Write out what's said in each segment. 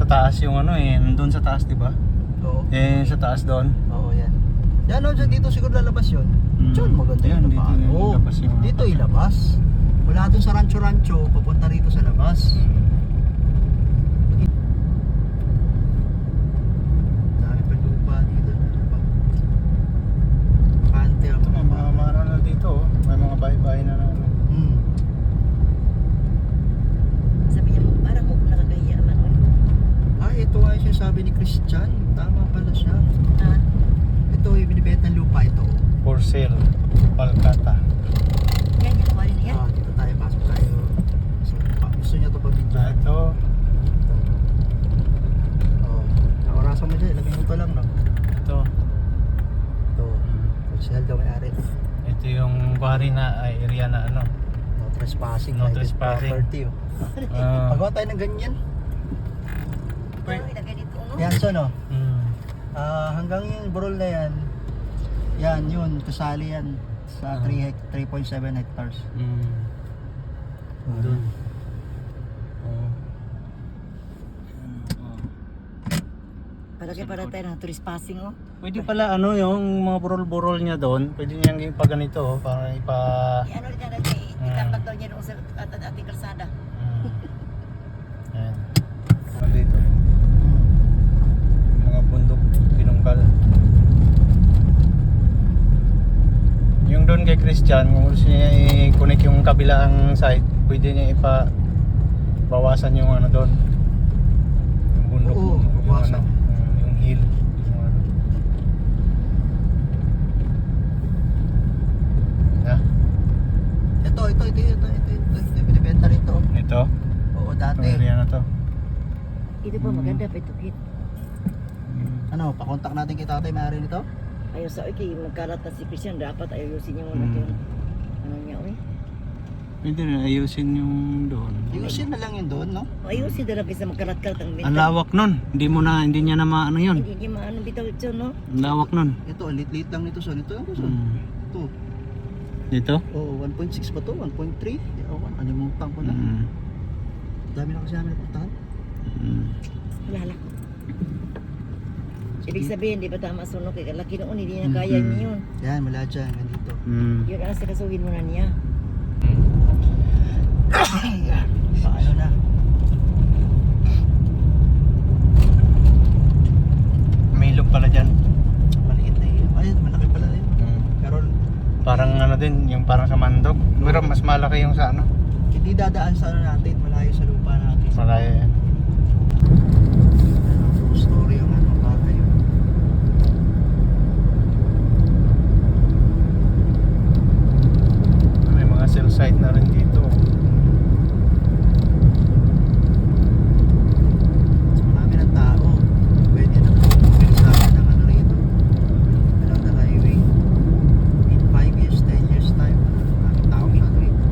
taas yung ano eh, nandun sa taas, di ba? Oo. Eh, sa taas doon. Oo, yan. Yan o, dito siguro lalabas yun. Diyan, maganda Yan, yung dito labas. yung Oo, labas yung mga dito bata. ilabas. Wala dun sa rancho-rancho, papunta rito sa labas. Dami pa lupa dito na ano ba? Kante ang May mga mara na dito, oh. May mga bahay-bahay na ano. Hmm. Sabi niya, parang mo nakakahiya man. Ito nga yung sinasabi ni Christian. Tama pala siya. Ah, Ito yung binibenta ng lupa ito. For sale, Palkata. yan, yan, kuha rin yan. Dito tayo, pasok tayo. So, gusto niya ito pabidyo. Ito, Nakarasan mo dyan, ilagay mo ito lang, no? ito. Ito, Rachel daw may-ari. Ito yung bari na area na ano. No trespassing, No private trespassing. property. Ah. Pagawa tayo ng ganyan. Pero ilagay dito, no? Yan, so no? Mm. Hanggang yung burol na yan, yun, kasali yan sa 3.7 hectares. Mm. Doon. Oh. Palagay para tayo ng trespassing, oh. Pwede pala ano yung mga burol-burol niya doon, pwede niyang ipa ganito oh, para ipa Ano rin yan, itambag daw niya doon sa ating kalsada. Ayan. Dito. Mga bundok pinungkal. Yung doon kay Christian, kung gusto niya i-connect yung kabilang side, pwede niya bawasan yung ano doon. Yung bundok. Oo, bawasan. Yung hill. Yung ano. Ah, Ito, binibenta rito. ito. Oo, Itong dati. area na to. Ito pa, maganda pa ito, Kit. Ano, pakontak natin kay tatay may-ari nito? Ayaw sa okay, magkalat na si Christian, dapat ayusin niya muna ito. Ano niya, oy? Pwede rin ayusin yung doon. Ayusin na lang yun doon, no? Ayusin talaga sa magkalat-kalat ang Ang lawak nun. Hindi niya na maano yun. Hindi niya maano bitaw ito, no? Ang lawak nun. Ito, lit-lit lang nito, son. Ito lang, son. Mm. Ito. Dito? Oo, 1.6 ba to? 1.3? Oo, animutang ko na. Mm. Dami na kasi namin napuntahan. Mm. Lala. Ibig sabihin, di ba tama sunog? Kaya laki noon, hindi na kaya Mm. niya yun. Yan, mula dyan, nandito. Mm. Yun ang sikasuhin mo na niya. Paano na? May ilog pala dyan. Maliit na yun. Ayun, malaki pala yun. Mm. Pero Parang ano din, yung parang sa Mandog. Pero mas malaki yung sa ano. hindi dadaan sa ano natin, malayo sa lupa natin. Malayo yan. Ano, true story yung ano, bahay yun. May mga cell site na rin dito. Mas marami ng tao. Pwede na pinagsabi ng ano rito. Along the highway. In 5 years, 10 years time, maraming tao sa rito.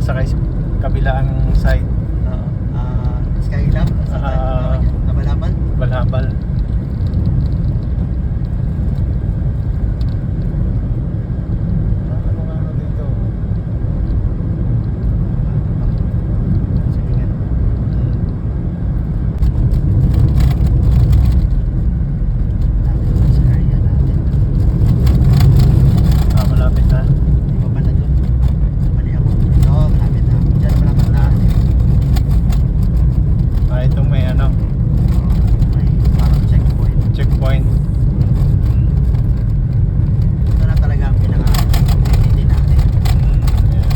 sa kabilang side. Oo. Skylab. Kabalabal. Balhabal. Ano nga dito? Sige nga. Natin sa area natin. Malapit na. Di ba pala doon? Mali ako. Ito, malapit na. Diyan naman ako na. Itong may ano, May parang checkpoint. checkpoint. Ito na talaga ang pinaka-activity natin. Ayan.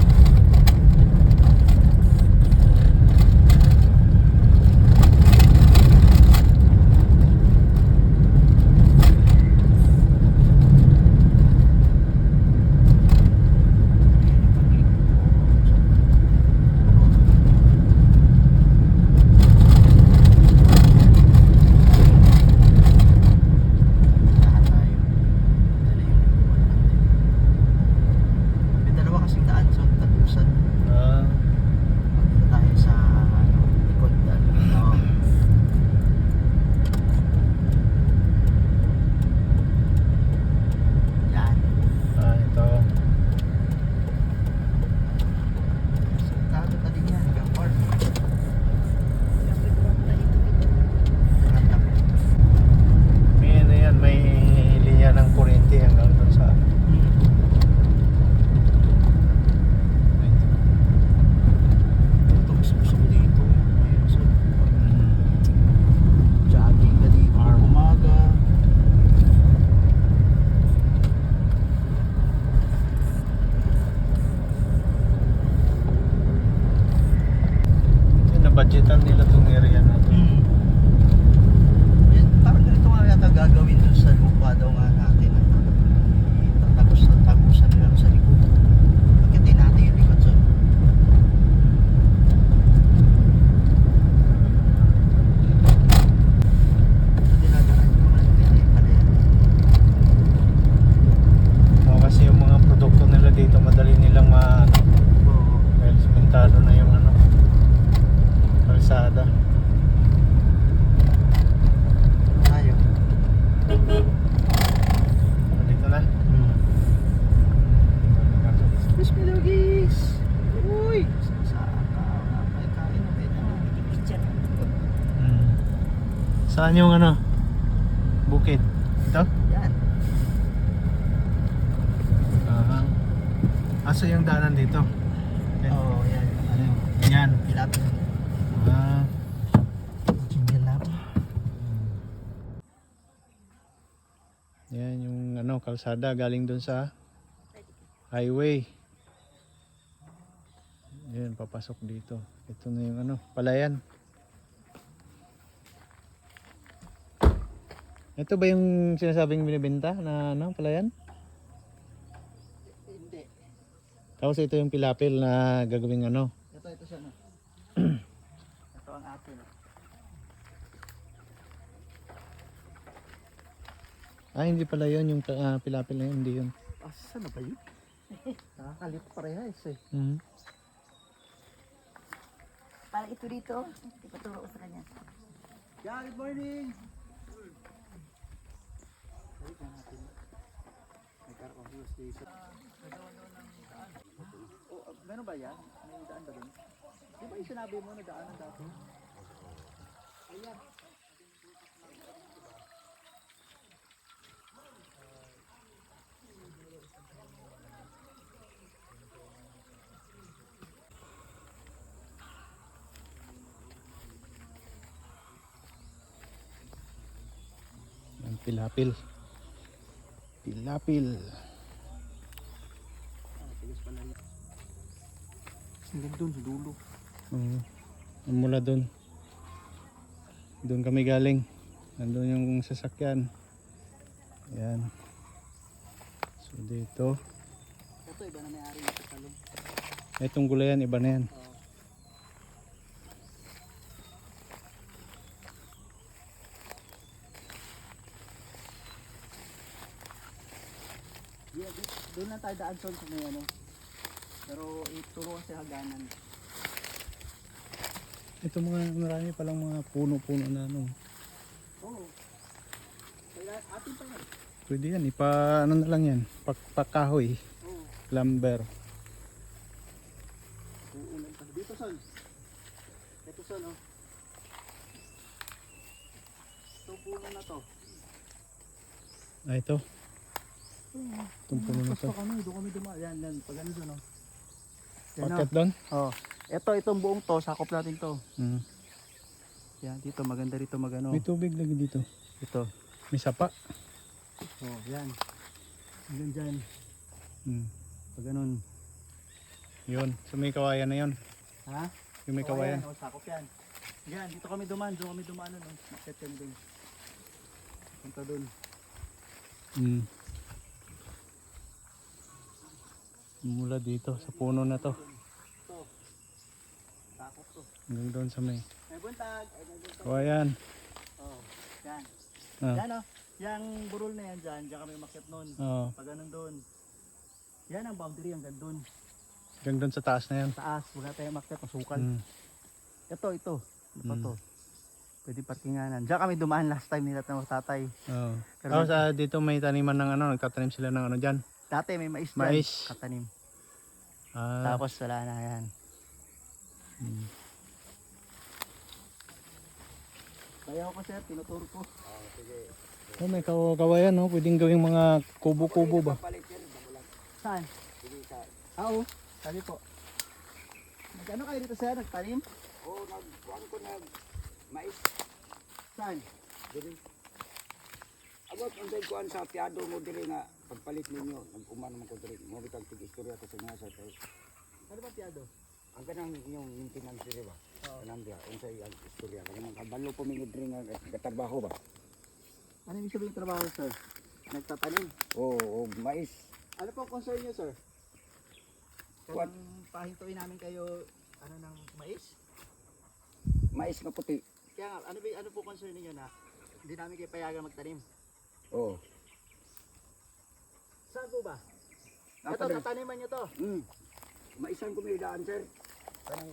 Lahat tayo. Dala yung iwan natin. May dalawa kasing daan sa Tagusan. Ah, Dito tayo sa likod. Oo. Yan. ito. Sentado tadi niya hanggang park. Grabe ko ang talito dito. Random. May ano yan, may linya ng kuryente hanggang doon sa Usok dito. Ayun, so, jogging ka dito pag umaga. na-budgetan nila itong area na ito. Yan, parang ganito nga yata gagawin dun sa lupa daw nga natin. Tagusan nila sa likod. Pagkatin natin yung likod sa dinadaan yung mga hindi pala yan. Kasi yung mga produkto nila dito madali nilang Oo. dahil simentado na yung ano, kalsada. Tayo. Dito na. Crispy doggies! Uy! Saan ka? May kain na pwede na. Christian. Saan yung ano? Bukid? Ito? Yan. Aso yung daanan dito? Oo, yan. Ano yung Yan. pilapil. Ah, Jingle na ako. yan yung ano, kalsada galing doon sa highway. Yan, papasok dito. Ito na yung ano, palayan. Ito ba yung sinasabing binibenta na ano, palayan? Hindi. Tapos ito yung pilapil na gagawing ano. Ito siya na. Ito ang atin. Hindi pala yun yung pilapil na yun, hindi yun. Saan na ba yun? Nakakalito parehas eh. Parang ito dito. Ipaturo ko sa kanya. Yeah, good morning! Meron ba yan? May daan ba dun? Di ba yung sinabi mo na daanan dati? Ayan. Ang pilapil. Pilapil. Hanggang dun sa dulo. Mula doon. Doon kami galing. Nandun yung sasakyan. Ayan. So dito. Ito iba na may-ari nito salon. Itong gulayan, iba na yan. Yeah, doon lang tayo daan son sa may ano. Pero ituro kasi haganan. Ito mga marami palang mga puno-puno na ano. Oo. Kaya atin pa yan. Pwede yan, ano na lang yan, pakahoy, Oo. lumber. Uulan pa. Dito son. Ito son oh. Itong puno na to. Ito. Itong puno na to. Basta kami, doon kami dumaan. Yan, pag ano doon oh. Yan Paket doon? oh. Itong buong to, sakop natin to. Hmm. Yan, dito maganda rito magano. May tubig lagi dito. Ito. May sapa. Oh, yan. Hanggang dyan. Hmm. Pag ganun. Yun, so may kawayan na yun. Ha? Yung may kawayan. Oh, sakop yan. Yan, dito kami dumaan. Doon kami dumaan. No? Market kami doon. Punta doon. Hmm. Mula dito, sa puno na to. Ito. Sakop to. Hanggang doon sa may May buntag. Ay, may buntag. kawayan. Oh, yan. Ah. Yan oh. Yang burol na yan dyan. Diyan kami umakyat nun. Oo. Pag ganun doon. Yan ang boundary hanggang doon. Hanggang doon sa taas na yan. Taas. Wala tayong umakyat. Masukal. Hmm. Ito. Ano pa Mm. to? Pwede parkinganan. Diyan kami dumaan last time nila ng tatay. Oo. Pero- Tapos dito may taniman ng ano, nagtatanim sila ng ano dyan. Dati may mais dyan. Mais. Katanim. Ah. Tapos wala na yan. Hmm. Kaya ako sir, tinuturo ko. Oh, may kawayan, no? Pwedeng gawing mga kubo-kubo ba? Saan? Oo. Sabi po. Nag-ano kayo dito sir? Nagtanim? Oo, nagkuhan ko na mais. Saan? Dili. Abot ang day kuhan sa piado mo dili nga pagpalit ninyo. Nag-uman naman ko dili. Mo bitang tig-istorya ko sa mga sa tayo. Ano ba tiyado? Ang kanang inyong maintenance diri ba? Oo. Kanang dia, unsay ang istorya. Kanang kabalo po mingid rin nga gatrabaho ba? Ano yung sabihin trabaho sir? Nagtatanim. Oo, mais. Ano po concern niyo sir? What? Kung pahintuin namin kayo ano ng mais? Mais nga puti. Kaya nga, ano po concern niyo na hindi namin kayo payagan magtanim? Oo. Saan po ba? Ito, Napadali. tataniman niyo to. Maisan ko may daan sir. Kanang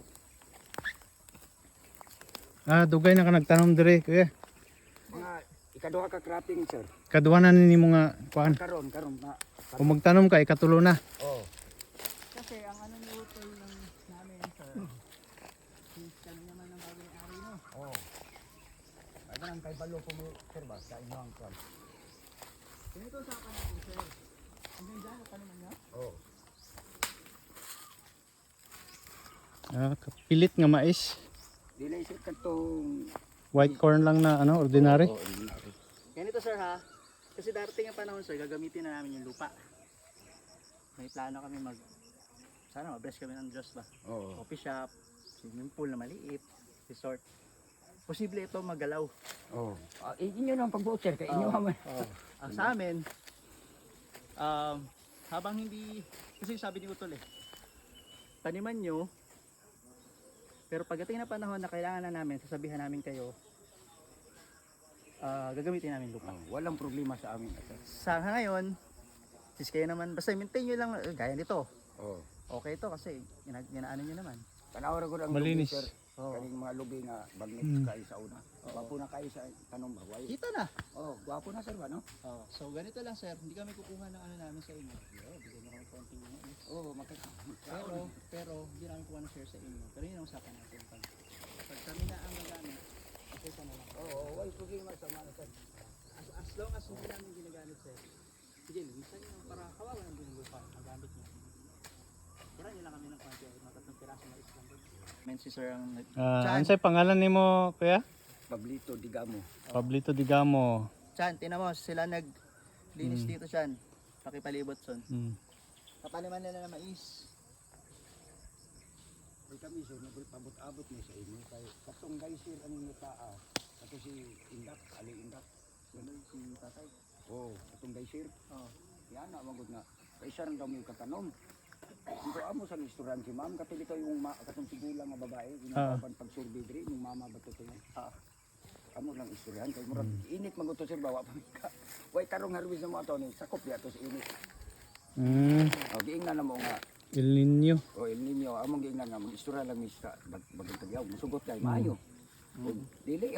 Dugay na ka nagtanom dire, kuya. mga ikaduha ka cropping sir. Kaduha na nimo nga kuan. Karon na. Kung magtanom ka, ikatulo na. Oo. Kasi ang ano ni utol ng namin sir. Since kami naman ang bagay ari no. Oo. Ay kanang kay balo po mo sir ba sa inyo ang kwan. Ganito sa akin natin sir. Hanggang dyan, taniman niyo? Oo. Pilit nga mais. Dili sir katong White corn lang na ano, ordinary. Oo, ordinary. Ganito sir ha. Kasi darating ang panahon sir, gagamitin na namin yung lupa. May plano kami sana ma-bless kami ng Diyos ba? Oo. Coffee shop, swimming pool na maliit, resort. Posible ito magalaw. Oh. Inyo nang pagbuot sir kay inyo man. Ang sa amin, habang hindi, kasi sabi ni Utol taniman nyo, pero pagdating na panahon na kailangan na namin, sasabihan namin kayo, gagamitin namin lupa. Walang problema sa amin sir. Sa ngayon, sis kayo naman, basta maintain nyo lang, gaya nito. Oh. Okay ito kasi ginaano nyo naman. Panawara ko ang Malinis. lubi sir. Oo. Kaning mga lubi nga bagnet kayo sa una. Gwapo na kayo sa tanong ba? Why? Kita na. Oh, gwapo na sir ba no? So ganito lang sir, hindi kami kukuha ng ano namin sa inyo. Bigyan nyo kami konting Oh, pero hindi namin kuha ng share sa inyo. Pero yun ang usapan natin. Pag kami na ang gagamit, okay pa na lang. oh, why problema sa mga sir. As long as hindi namin ginagamit sir, sige, minsan nyo para kawawa ng binulupa, magamit nyo. Kira nyo lang kami ng konti, mga 3 piraso na islang doon. Men si sir ang Ansay pangalan nimo, kuya? Pablito Digamo. Pablito Digamo. Chan, tinan mo, sila naglinis dito Chan. Pakipalibot son. Hmm. Tataniman nila na mais. Ay kami sir, nagpabot-abot ni sa inyo kay katong guys sir aning taa. Kato si Indak, Ali Indak. Ano si tatay? Oh, katong guys sir. Oh. Yan na magud nga. Kay siya rin daw may katanom. Dito amo sa restaurant si ma'am katong dito yung katong tigulang nga babae ginagawan pag survey diri yung mama ba to amo lang istoryahan kay murag init maguto sir bawa pa ka. Way tarong harvest na mo ato ni sakop ya to sa init. Hmm. Oh, giingnan na mo nga El Nino. O El Nino, among giingnan nga mag-istorya lang mi sa bagong tagyaw. Musugot kay maayo. Dili.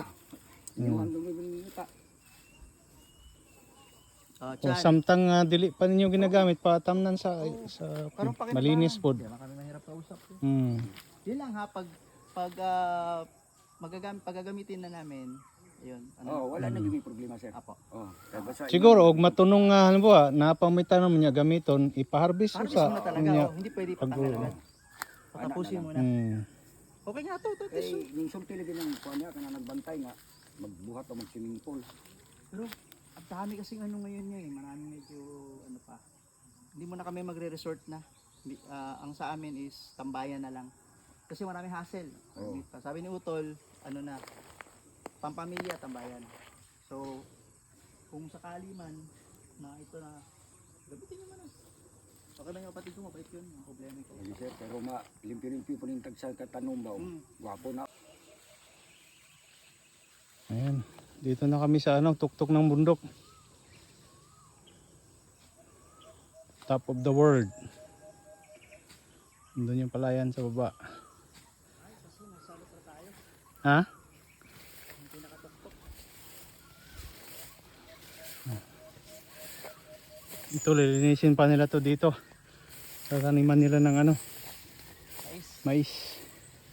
Inyo ang lumilita. Oh, O samtang dili pa ninyo ginagamit patamnan sa Karon pa malinis pod. Di na kami mahirap kausap. Mm. Yun lang ha, pag pagagamitin na namin, yun. Oh, wala na gyud problema sir. Apo. Oh, kay basta Siguro og matunong nga halimbawa napamitan mo niya gamiton ipaharvest mo Harvest sa mo na talaga, niya. oh. Hindi pwede patanggal agad. Patapusin mo na. Mm. Okay nga to, eh yung sulti lagi ng kuan niya kana nagbantay nga magbuhat o mag-swimming pool. Pero ang dami kasing ano ngayon niya eh, marami medyo ano pa. Hindi mo na kami magre-resort na. Ang sa amin is tambayan na lang. Kasi marami hassle. Oo. Sabi ni Utol, ano na, pampamilya tambayan. So, kung sakali man na ito na, gamitin nyo man. Okay ba yung kapatid ko, mabait yun, ang problema ko. Hindi sir, pero limpyo-limpyo po rin tagsa katanom ba. Gwapo na. Ayan. Dito na kami sa tuktok ng bundok. Top of the world. Doon yung palayan sa baba. Ha? Ito lilinisin pa nila to dito. Tataniman nila ng mais.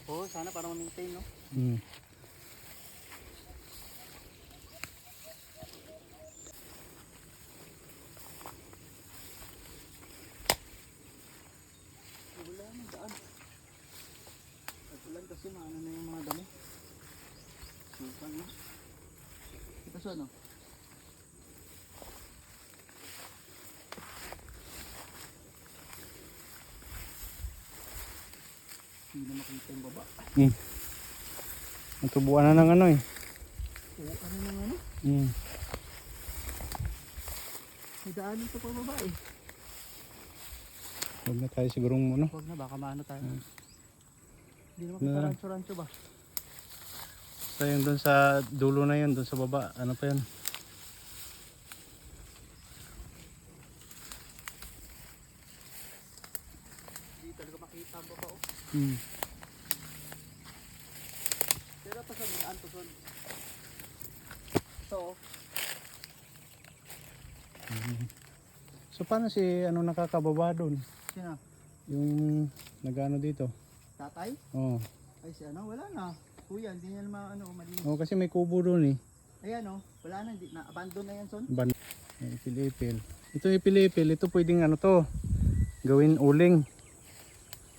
Oo, sana para ma-maintain, no? Hmm. Wala nang daan. At ulan kasi maano na yung mga damo. Sultan na. Ito sa ano? Hindi na makita yung baba. Hmm. Natubuan na ng Oo, ano nang ano? Hmm. May daan ito pa baba eh. Huwag na tayo sigurong Huwag na, baka maano tayo. Hindi na makita rancho-rancho ba? Basta yung doon sa dulo na yun, doon sa baba. Ano pa yun? Hindi talaga makita ang baba oh. Hmm. Pero pa sa daan to son. Ito oh. So paano si nakakababa doon? Sino? Yung nagano dito? Tatay? Oh. Ay si ano, wala na. Kuya, hindi niya naman malinis. Oh, kasi may kubo doon eh. Ayan oh, wala na, hindi na abandon na yan son. Ipil-ipil. Ito ipil-ipil. Ito pwedeng to. Gawin uling.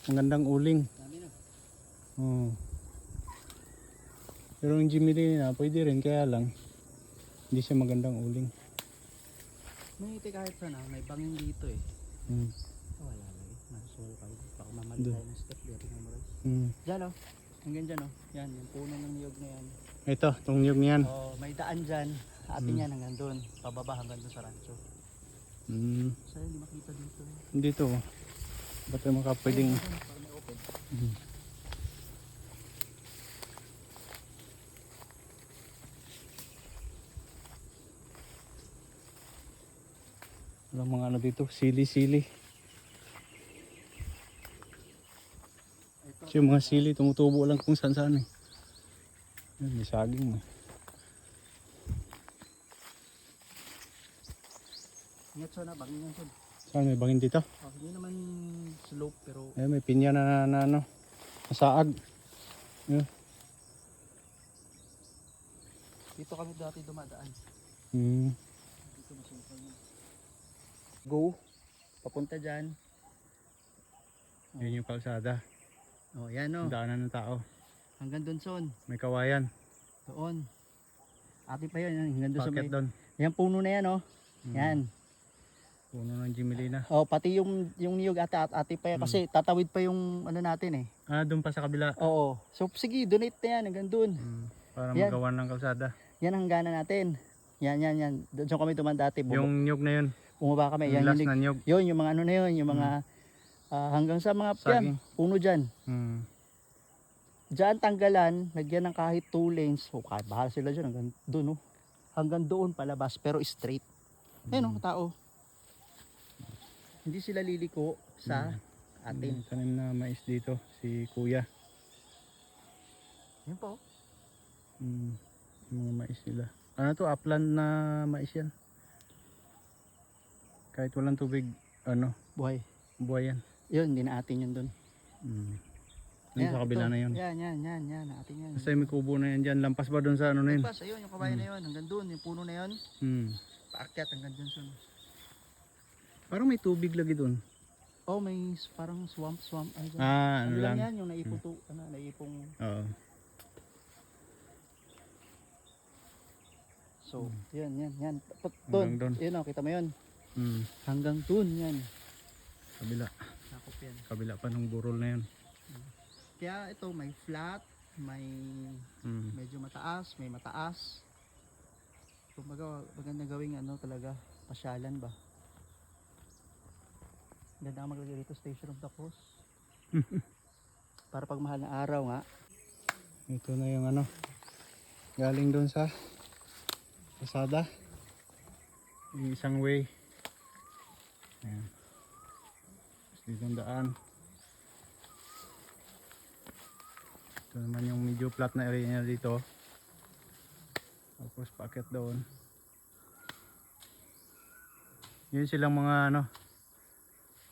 Ang gandang uling. Dami na. Oh. Pero yung Jimmy Lee na pwede rin, kaya lang hindi siya magandang uling. May kahit sana, may bangin dito eh. Hmm. Oh, wala lagi. Nasol kayo. Baka mamali tayo ng step dito memorize. Hmm. Diyan oh. Hanggang dyan oh. Yan, yung puno ng niyog na yan. Ito, itong niyog niyan. Oh, may daan dyan. Atin yan hanggang doon. Pababa hanggang doon sa rancho. Hmm. Sa'yo hindi makita dito. Dito. Ba't yung pwedeng... Para may open. Hmm. Walang mga dito, sili-sili. Kasi yung mga sili tumutubo lang kung saan-saan eh. Yan, may saging eh. Ingat so na, bangin yan son. Saan may bangin dito? Oh, hindi naman slope pero Ay, may pinya na nasaag. Yeah. dito kami dati dumadaan. Hmm. Dito masukan yun. Go. Papunta dyan. Yan yung kalsada. Oh, yan oh. Daanan ng tao. Hanggang doon son. May kawayan. Doon. Ate pa yun. Hanggang doon sa Paket may... doon. Yan puno na yan oh. Yan. Puno ng Jimelina. Oh, pati yung niyog ate pa yan. Kasi tatawid pa yung ano natin eh. Ah, doon pa sa kabila. Oo. So sige, donate na yan hanggang doon. Para Yan. magawa ng kalsada. Yan ang gana natin. Yan. Doon kami tuman dati. Yung nyug na yun. Bumaba kami. Yung Yan last yung, na nyug. yun, yung mga ano na yun. Yung mga hanggang sa mga yan, Saging. puno dyan. Hmm. Diyan tanggalan, lagyan ng kahit 2 lanes. O kahit bahala sila dyan hanggang doon. Oh. Hanggang doon palabas pero straight. Ayun oh, tao. Hindi sila liliko sa atin. Tanim na mais dito si Kuya. Yun po. Yung mga mais nila. Ano to, upland na mais yan. Kahit walang tubig, ano, Buhay. buhay yan. Yun, hindi na atin yun dun. Doon sa kabila ito. na yun. Yan. Atin yan. Kasi may kubo na yan dyan. Lampas ba doon sa ano na yun? Pas, ayun, yung kabayan na yun. Hanggang dun, yung puno na yun. Paakyat hanggang dun. Parang may tubig lagi doon. Oh, may parang swamp. Ano, dyan? Ano lang. yan, yung naipong naipong. Oo. So, yan. Hanggang dun. Yun o, kita mo yun. Mm. Hanggang dun, yan. Kabila. Sakop yan. Kabila pa ng burol na yun. Kaya ito, may flat, may medyo mataas, may mataas. Kumbaga, maganda gawing ano talaga, pasyalan ba? Ganda nga maglagay dito, Station of the Cross. Para pag mahal na araw nga. Ito na yung ano. Galing doon sa Pasada. Yung isang way. Ayan. Dito ang daan. Ito naman yung medyo flat na area niya dito. Tapos paakyat doon. Yun silang mga ano,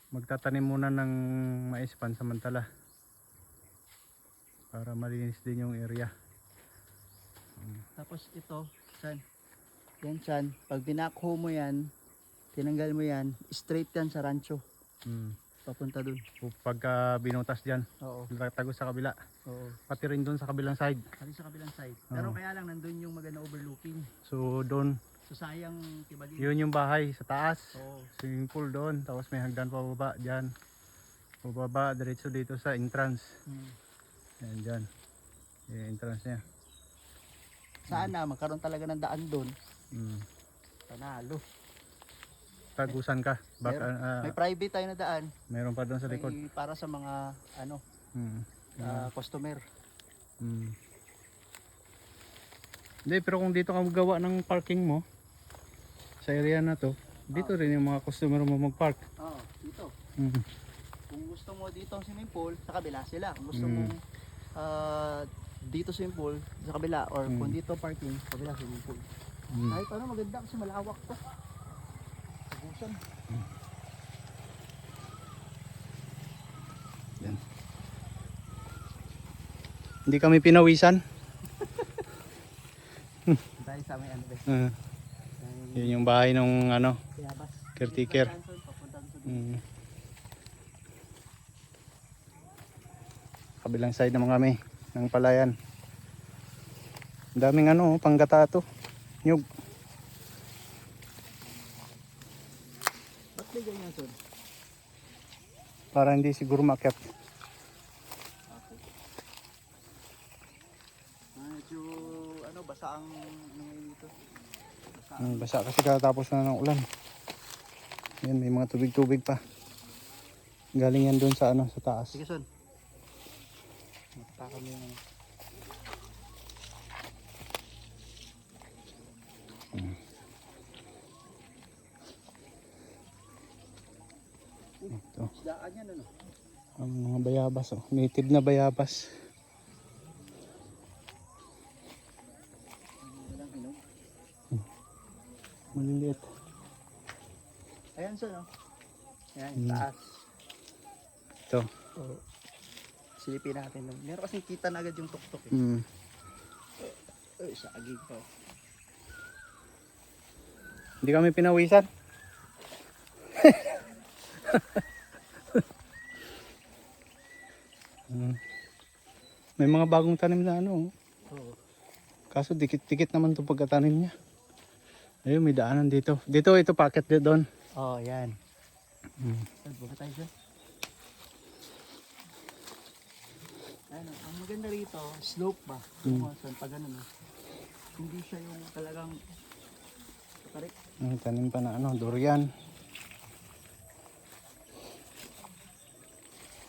magtatanim muna ng mais pansamantala para malinis din yung area. Tapos ito, yan, pag binakho mo yan, tinanggal mo yan, straight yan sa rancho. Papunta dun. Pagka binutas dyan, Oo. tagos sa kabila. Oo. Pati rin doon sa kabilang side. Kali sa kabilang side. Pero Oo. kaya lang nandun yung maganda overlooking. So doon, So sayang tibali. yun yung bahay sa taas. Oo. Swimming pool doon. Tapos may hagdan pababa dyan. Pababa, diretso dito sa entrance. Ayan dyan. Yung entrance niya. Sana magkaroon talaga ng daan dun. Panalo. Tagusan ka. May private tayo na daan. Meron pa doon sa likod. May para sa mga ano, customer. Hindi, pero kung dito ka magawa ng parking mo sa area na to, dito rin yung mga customer mo mag-park. Oo, dito. Kung gusto mo dito ang swimming pool, sa kabila sila. Kung gusto mo dito swimming pool, sa kabila. Or kung dito parking, sa kabila swimming pool. Kahit ano, maganda kasi malawak to. Tagusan. Yan. Hindi kami pinawisan. Dahil sa may ano ba? Yun yung bahay ng ano, Bayabas. caretaker. Papunta doon sa dulo. Kabilang side naman kami ng palayan. Ang daming ano, panggata to. Nyug. Ba't may ganyan, Son? Para hindi siguro makyat. Medyo ano, basa ang nangyay dito. Basa kasi katapos na ng ulan. Yan, may mga tubig-tubig pa. Galing yan doon sa ano, sa taas. Sige, Son. Magpaka mo yung Ito. isdaan yan, ano? Ang mga bayabas, oh. Native na bayabas. Walang hinog. Maliliit. Ayan, Son, no? Ayan, taas. Ito. Oo. Silipin natin. No? Meron kasing kita na agad yung tuktok. Eh. Ay, sa agig pa. Hindi kami pinawisan. May mga bagong tanim na ano. Oo. Kaso dikit-dikit naman itong pagkatanim niya. Ayun, may daanan dito. Dito, ito packet dito doon. Oh, yan. Buka tayo siya. Ano, ang maganda rito, slope ba? Pag ano, no? Hindi siya yung talagang tarik. Tanim pa na ano, durian.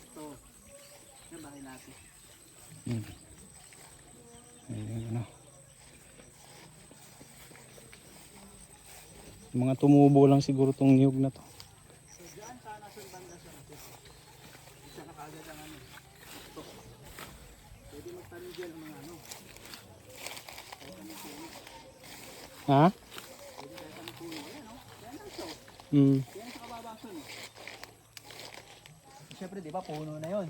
Ito, yung bahay natin. Ayun, ano. Mga tumubo lang siguro tong niyog na to. So, dyan sana sa banda siya natin. kaagad ang ano. Ito. Pwede magtanim dyan ang mga ano. Kahit anong puno. Ha? Pwede kahit anong puno. Ayan o. Yan lang siya o. Yan sa kababaso no. Siyempre di ba puno na yun.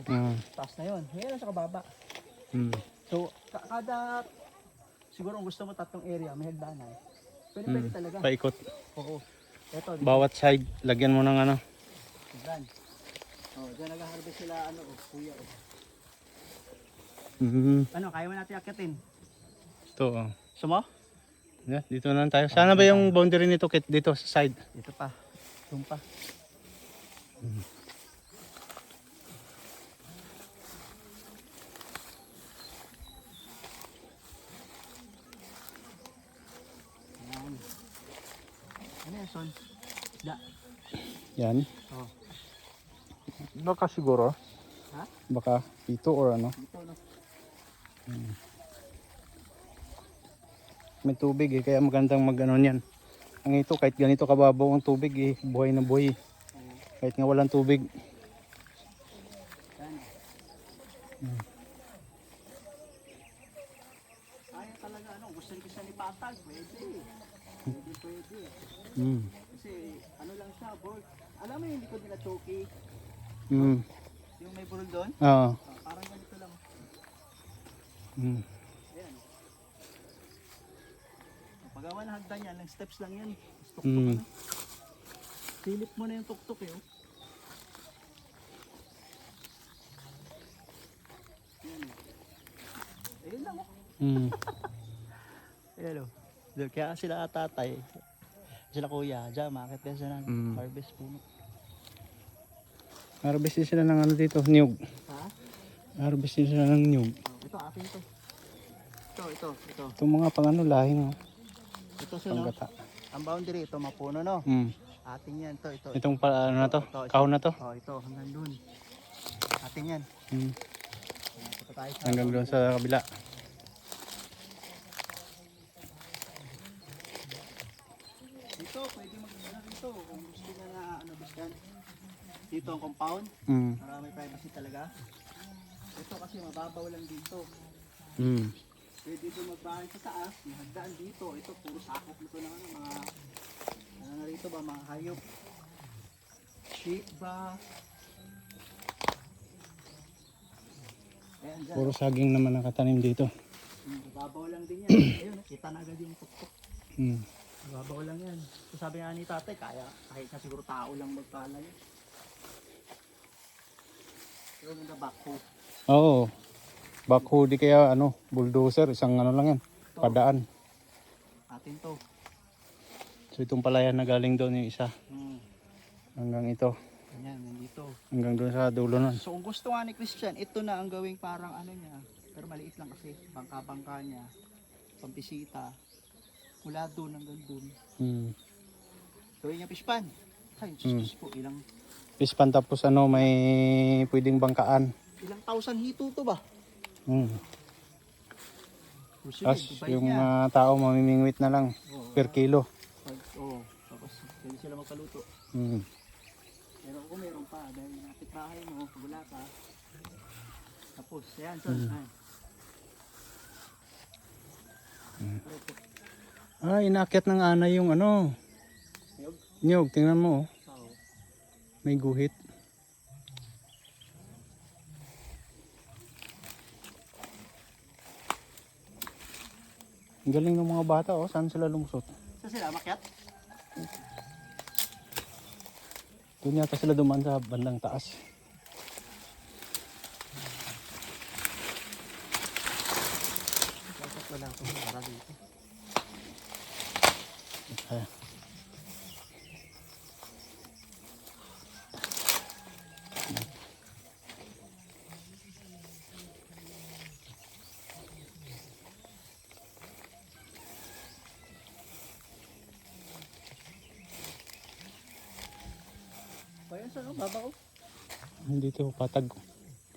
Taas na yun. Yan lang sa kababa. So kada siguro kung gusto mo tatlong area may hagdanan. Pwede talaga. Paikot. Oo. Ito. Bawat side, lagyan mo ng ano. Hagdan. Oh, diyan nag-harvest sila ano o kuya o. Ano kaya mo natin akyatin? Ito oh. Sumo? Yeah, dito na lang tayo. Sana ba yung boundary nito Kit, dito sa side? Dito pa. Doon pa. Yan. Ano yan, Son? Da. Yan. Oh. Baka siguro. Ha? Baka ito or ano. Dito, no? May tubig eh, kaya magandang mag-ano niyan. Ang ito, kahit ganito kababaw ang tubig eh, buhay na buhay. Kahit nga walang tubig. Yan. Kaya talaga, ano, gusto rin kasi ni Patag. Pwede. Pwede. Kasi, ano lang siya, board. Alam mo yung likod nila choky? Yung may burol doon? Oo. Parang ganito lang. Ayan. Pagawa na hagdan yan, ng steps lang yan. Tuktok na. Silip mo na yung tuktok eh. Oh. Ayan oh. Ayun lang oh. Ayan oh. Kaya sila tatay, sila kuya, dyan makakit din sila ng harvest puno. Harvest din sila ng ano dito, niyog. Ha? Harvest din sila ng niyog. Oh, ito akin to. Ito. Itong mga pang ano, lahing. Ito sila. Panggata. Ang boundary, ito mapuno no. Atin yan, ito. Itong ano na to, kahon na to. Oh, ito hanggang dun. Atin yan. Ito tayo sa Hanggang doon sa kabila. dito, pwede mag-ano dito kung gusto na ano biskan. Dito ang compound, para may privacy talaga. Ito kasi mababaw lang dito. Pwede dito magbahay sa taas, may hagdaan dito. Ito puro sakop nito ng ano, mga ano na rito ba, mga hayop. Sheep ba? Ayan dyan. Puro saging naman nakatanim dito. Mababaw lang din yan. Ayun, kita na agad yung tuktok. Mababaw lang yan. So sabi nga ni tatay, kahit na siguro tao lang magpala yun. Yung na backhoe. Oo. Backhoe di kaya ano, bulldozer, isang ano lang yan. Padaan. Atin to. So itong palayan na galing doon yung isa. Hanggang ito. Ayan, nandito. Hanggang doon sa dulo nun. So kung gusto nga ni Christian, ito na ang gawing parang ano niya. Pero maliit lang kasi. Bangka-bangka niya. Pampisita. Mula doon hanggang doon. Gawin niya fishpan. Ay, Jesus po. Pispan tapos ano, may pwedeng bangkaan. Ilang thousand hito to ba? Tapos yung tao mamimingwit na lang per kilo. Oo. Tapos pwede sila magpaluto. Pero kung meron pa, dahil napit bahay mo, wala ka. Tapos, ayan, so, Inakyat ng anay yung ano. Niyog, tingnan mo. May guhit. Ang galing ng mga bata, oh. Saan sila lumusot? Saan sila, makyat? Doon yata sila dumaan sa bandang taas. Dapat wala akong para dito. Ay. Kaya sa no, baba ko. Dito, patag.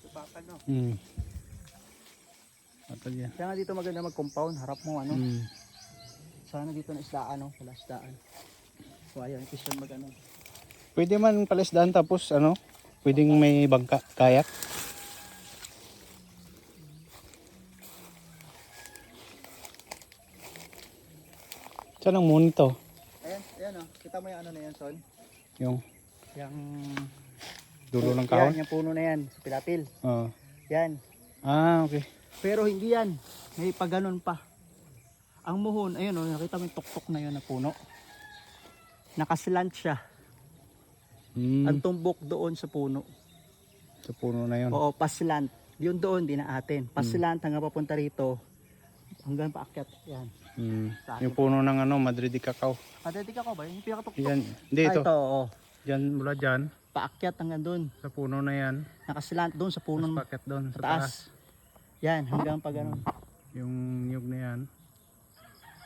Patag no. Patag yan. Kaya nga dito maganda mag-compound, harap mo ano. Sana dito na isdaan no, wala isdaan. So ayan, Christian mag ano. Pwede man palisdaan tapos ano, Pwedeng may bangka, kayak. Saan ang moon ito? Ayan, ayan oh. Kita mo yung ano na yan, Son? Yung Yung... dulo ng kahon? Yan, yung puno na yan, sa pilapil. Oo. Yan. Ah, okay. Pero hindi yan. May paganon pa. Ang muhon, ayun oh, nakita mo yung tuktok na yun na puno. Nakaslant siya. Ang tumbok doon sa puno. Sa puno na yun. Oo, paslant. Yun doon, di na atin. Paslant hanggang papunta rito. Hanggang paakyat. Yan. Sa akin. Yung puno ng ano, Madrid Cacao. Patetik ako ba? Yung pinakatuktok. Yan. Hindi Ah, ito. ito, oo. Diyan, mula dyan. Paakyat hanggang doon. Sa puno na yan. Nakaslant doon sa puno. Tapos packet doon. Sa Taas. taas. Yan, hanggang pag ano. Yung nyug na yan.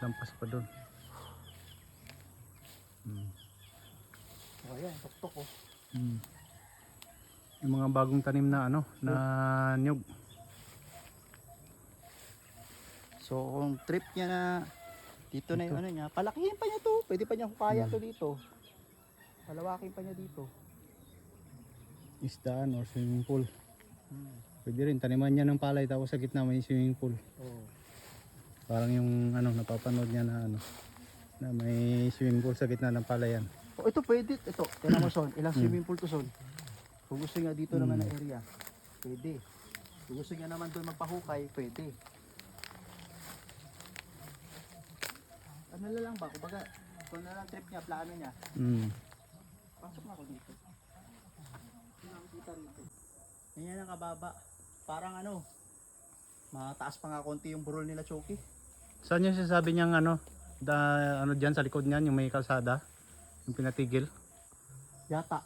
Lampas pa doon. Oh, yan, tuktok oh. Yung mga bagong tanim na ano, na nyug. So kung trip niya na dito na yung ano niya, palakihin pa niya to. Pwede pa niya kukaya to dito. Palawakin pa niya dito. Isdaan or swimming pool. Pwede rin taniman niya ng palay tapos sa gitna may swimming pool. Oh. Parang yung ano napapanood niya na ano na may swimming pool sa gitna ng palayan. Oh, ito pwede. Ito, tingnan mo Son. Ilang swimming pool to Son. Kung gusto niya dito naman na area, pwede. Kung gusto niya naman doon magpahukay, pwede. Ano na lang ba? Kumbaga, kung na lang trip niya, plano niya, pasok na ako dito. Nakikita rito. Ganyan ang kababa. Parang ano, mataas pa nga konti yung burol nila Choki. Saan niya sinasabi niyang ano, ano diyan sa likod niyan yung may kalsada, yung pinatigil? Yata.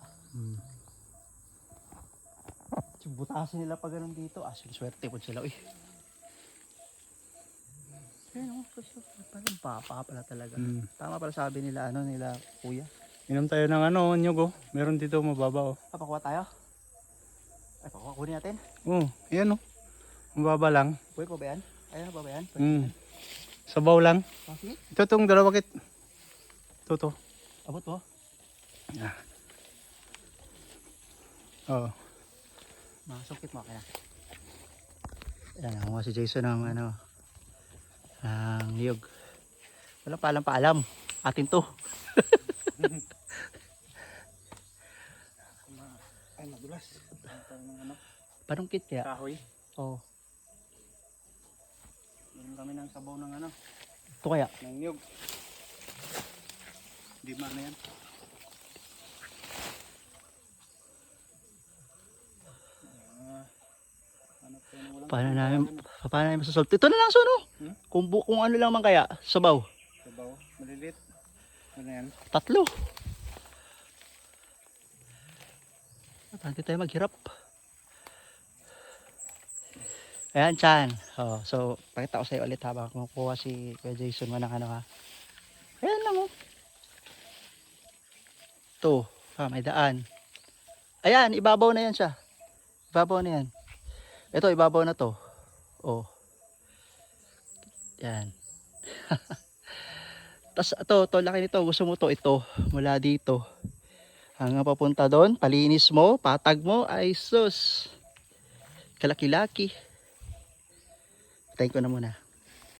Butasin nila pag ganun dito. Swerte po sila. Uy. Ayun, parang papa pala talaga. Tama pala sabi nila, ano nila, kuya. Inom tayo ng ano, nyug oh. Meron dito mababa oh. Pakuha tayo? Ay, pakuha kunin natin. Oh, yan oh. Mababa lang. Pwede pa ba yan? Ayan pa ba yan? Sabaw lang. Oh, sige. Ito tong dalawa kit. Ito. Abot mo? Ah. Oh. Masukit mo kaya. Ayan, ako nga si Jason ng ano, ang niyog. Walang paalam. Atin to. Ay, madulas. Panungkit kaya? Kahoy. Oo. Meron kami ng sabaw ng ano, Ito kaya? ng nyug. Di man na yan. Paano namin masasolve? Ito na lang so no? Kung ano lang man kaya, sabaw. Sabaw, malilit. Ano yan? 3. Hindi tayo maghirap. Ayan, Chan. Oh, so, pakita ko sa'yo ulit habang kumukuha si Kuya Jason mo ng ano ha. Ayan lang oh. Ito, may daan. Ayan, ibabaw na yan siya. Ibabaw na yan. Ito, ibabaw na to. Oh. Yan. Tapos ito, laki nito. Gusto mo to, ito. Mula dito. Hanggang papunta doon. Palinis mo, patag mo. Ay sus. Kalaki-laki. Tayin ko na muna.